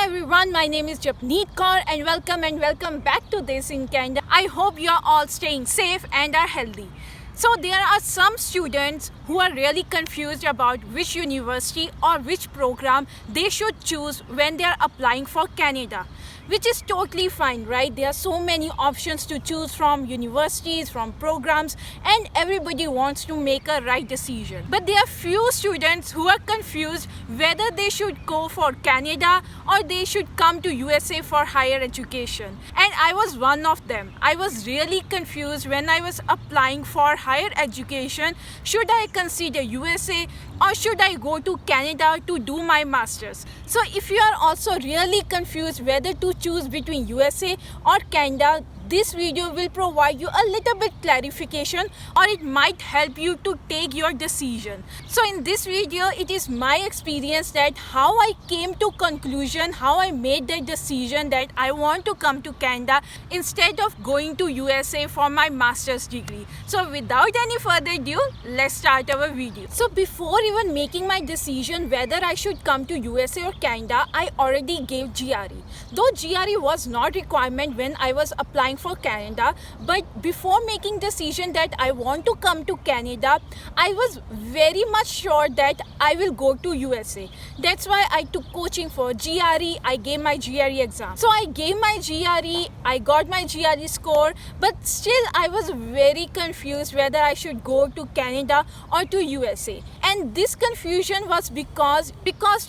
everyone, my name is Japneet Kaur and welcome back to This in Canada. I hope you are all staying safe and are healthy. So there are some students who are really confused about which university or which program they should choose when they are applying for Canada, which is totally fine, right? There are so many options to choose from, universities, from programs, and everybody wants to make a right decision. But there are few students who are confused whether they should go for Canada or they should come to USA for higher education. And I was one of them. I was really confused when I was applying for higher education. Should I consider USA or should I go to Canada to do my masters? So if you are also really confused whether to choose between USA or Canada, this video will provide you a little bit clarification, or it might help you to take your decision. So in this video, it is my experience that how I came to conclusion, how I made the decision that I want to come to Canada instead of going to USA for my master's degree. So without any further ado, let's start our video. So before even making my decision whether I should come to USA or Canada, I already gave GRE. Though GRE was not requirement when I was applying for Canada, but before making decision that I want to come to Canada, I was very much sure that I will go to USA. That's why I took coaching for GRE. I gave my GRE exam. So I gave my GRE, I got my GRE score, but still I was very confused whether I should go to Canada or to USA. And this confusion was because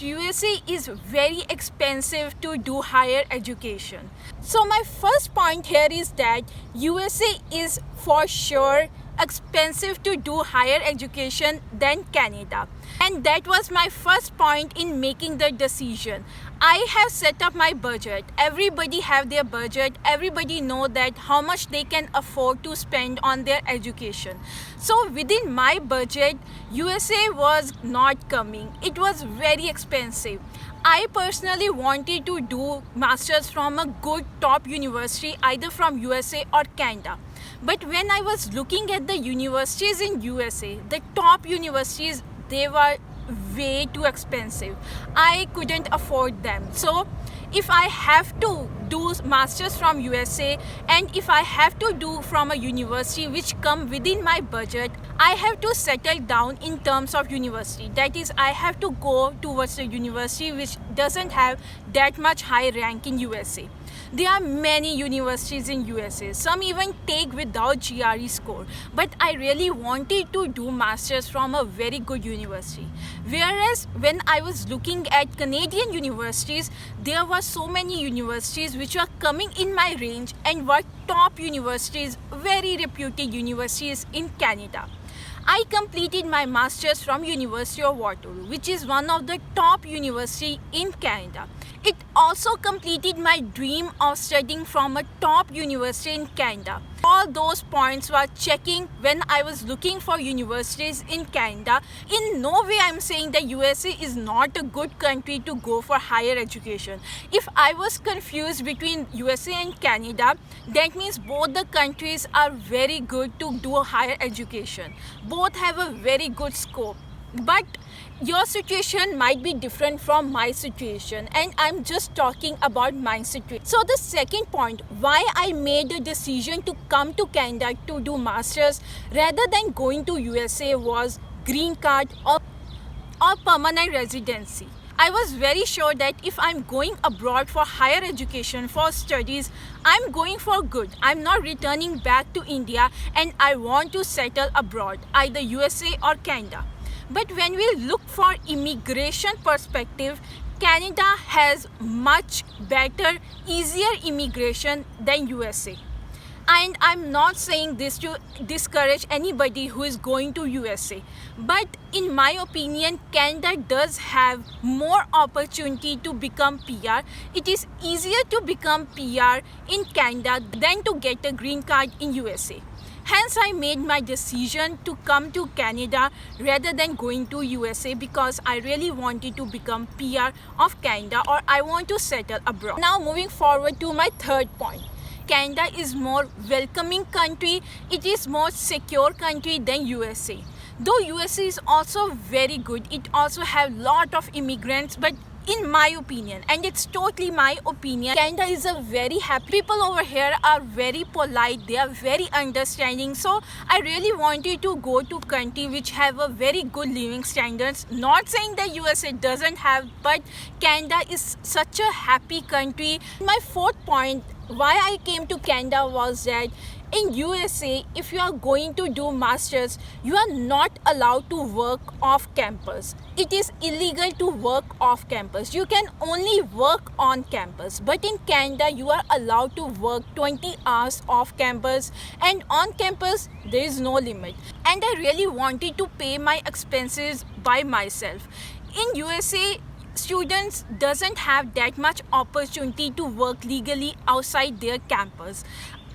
USA is very expensive to do higher education. So my first point here is that USA is for sure expensive to do higher education than Canada. And that was my first point in making the decision. I have set up my budget. Everybody have their budget. Everybody know that how much they can afford to spend on their education. So within my budget, USA was not coming. It was very expensive. I personally wanted to do masters from a good top university, either from USA or Canada. But when I was looking at the universities in USA, the top universities, they were way too expensive. I couldn't afford them. So if I have to do masters from USA and if I have to do from a university which come within my budget, I have to settle down in terms of university. That is, I have to go towards a university which doesn't have that much high rank in USA. There are many universities in USA. Some even take without GRE score. But I really wanted to do masters from a very good university. Whereas when I was looking at Canadian universities, there were so many universities which were coming in my range and were top universities, very reputed universities in Canada. I completed my masters from University of Waterloo, which is one of the top university in Canada. It also completed my dream of studying from a top university in Canada. All those points were checking when I was looking for universities in Canada. In no way I'm saying that USA is not a good country to go for higher education. If I was confused between USA and Canada, that means both the countries are very good to do higher education. Both have a very good scope. But your situation might be different from my situation, and I'm just talking about my situation. So the second point, why I made the decision to come to Canada to do masters rather than going to USA was green card or permanent residency. I was very sure that if I'm going abroad for higher education, for studies, I'm going for good. I'm not returning back to India and I want to settle abroad, either USA or Canada. But when we look for immigration perspective, Canada has much better, easier immigration than USA. And I'm not saying this to discourage anybody who is going to USA. But in my opinion, Canada does have more opportunity to become PR. It is easier to become PR in Canada than to get a green card in USA. Hence, I made my decision to come to Canada rather than going to USA because I really wanted to become PR of Canada, or I want to settle abroad. Now, moving forward to my third point. Canada is more welcoming country. It is more secure country than USA. Though USA is also very good, it also have lot of immigrants, but in my opinion, and it's totally my opinion, Canada is a very happy people. Over here are very polite, they are very understanding. So I really wanted to go to country which have a very good living standards. Not saying that USA doesn't have, but Canada is such a happy country. My fourth point why I came to Canada was that in USA, if you are going to do masters, you are not allowed to work off campus. It is illegal to work off campus. You can only work on campus. But in Canada, you are allowed to work 20 hours off campus, and on campus there is no limit. And I really wanted to pay my expenses by myself. In USA, students doesn't have that much opportunity to work legally outside their campus,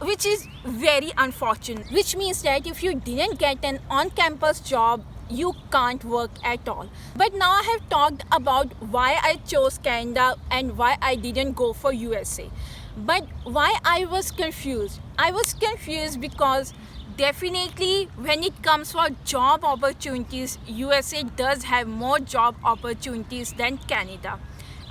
which is very unfortunate, which means that if you didn't get an on-campus job, you can't work at all. But now I have talked about why I chose Canada and why I didn't go for USA. But why I was confused? I was confused because definitely when it comes for job opportunities, USA does have more job opportunities than Canada.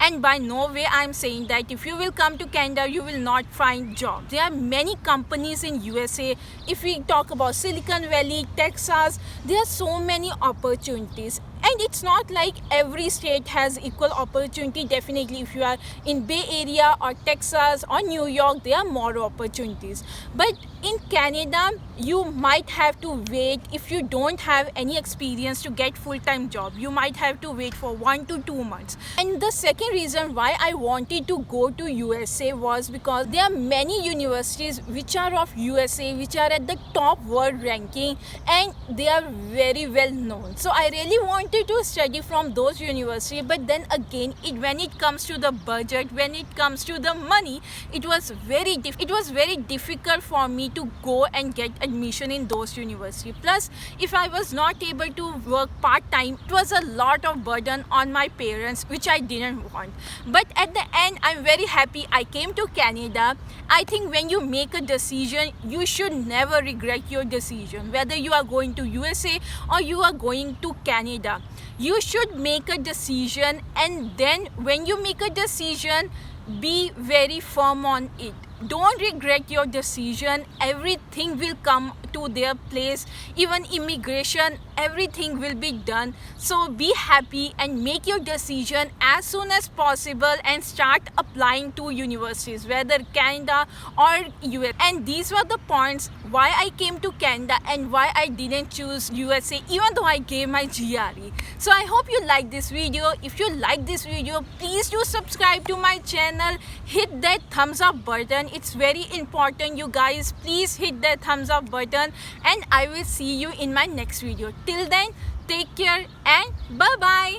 And by no way I'm saying that if you will come to Canada, you will not find jobs. There are many companies in USA. If we talk about Silicon Valley, Texas, there are so many opportunities. And it's not like every state has equal opportunity. Definitely if you are in Bay Area or Texas or New York, there are more opportunities. But in Canada, you might have to wait. If you don't have any experience to get full-time job, you might have to wait for 1 to 2 months. And the second reason why I wanted to go to USA was because there are many universities which are of USA, which are at the top world ranking, and they are very well known. So I really wanted to study from those universities. But then again, when it comes to the budget, when it comes to the money, it was very difficult for me to go and get admission in those universities. Plus, if I was not able to work part-time, it was a lot of burden on my parents, which I didn't want. But at the end, I'm very happy I came to Canada. I think when you make a decision, you should never regret your decision. Whether you are going to USA or you are going to Canada, you should make a decision, and then when you make a decision, be very firm on it. Don't regret your decision. Everything will come to their place. Even immigration, everything will be done. So be happy and make your decision as soon as possible and start applying to universities, whether Canada or US. And these were the points why I came to Canada and why I didn't choose USA, even though I gave my GRE. So I hope you like this video. If you like this video, please do subscribe to my channel. Hit that thumbs up button. It's very important, you guys. Please hit that thumbs up button, and I will see you in my next video. Till then, take care and bye bye.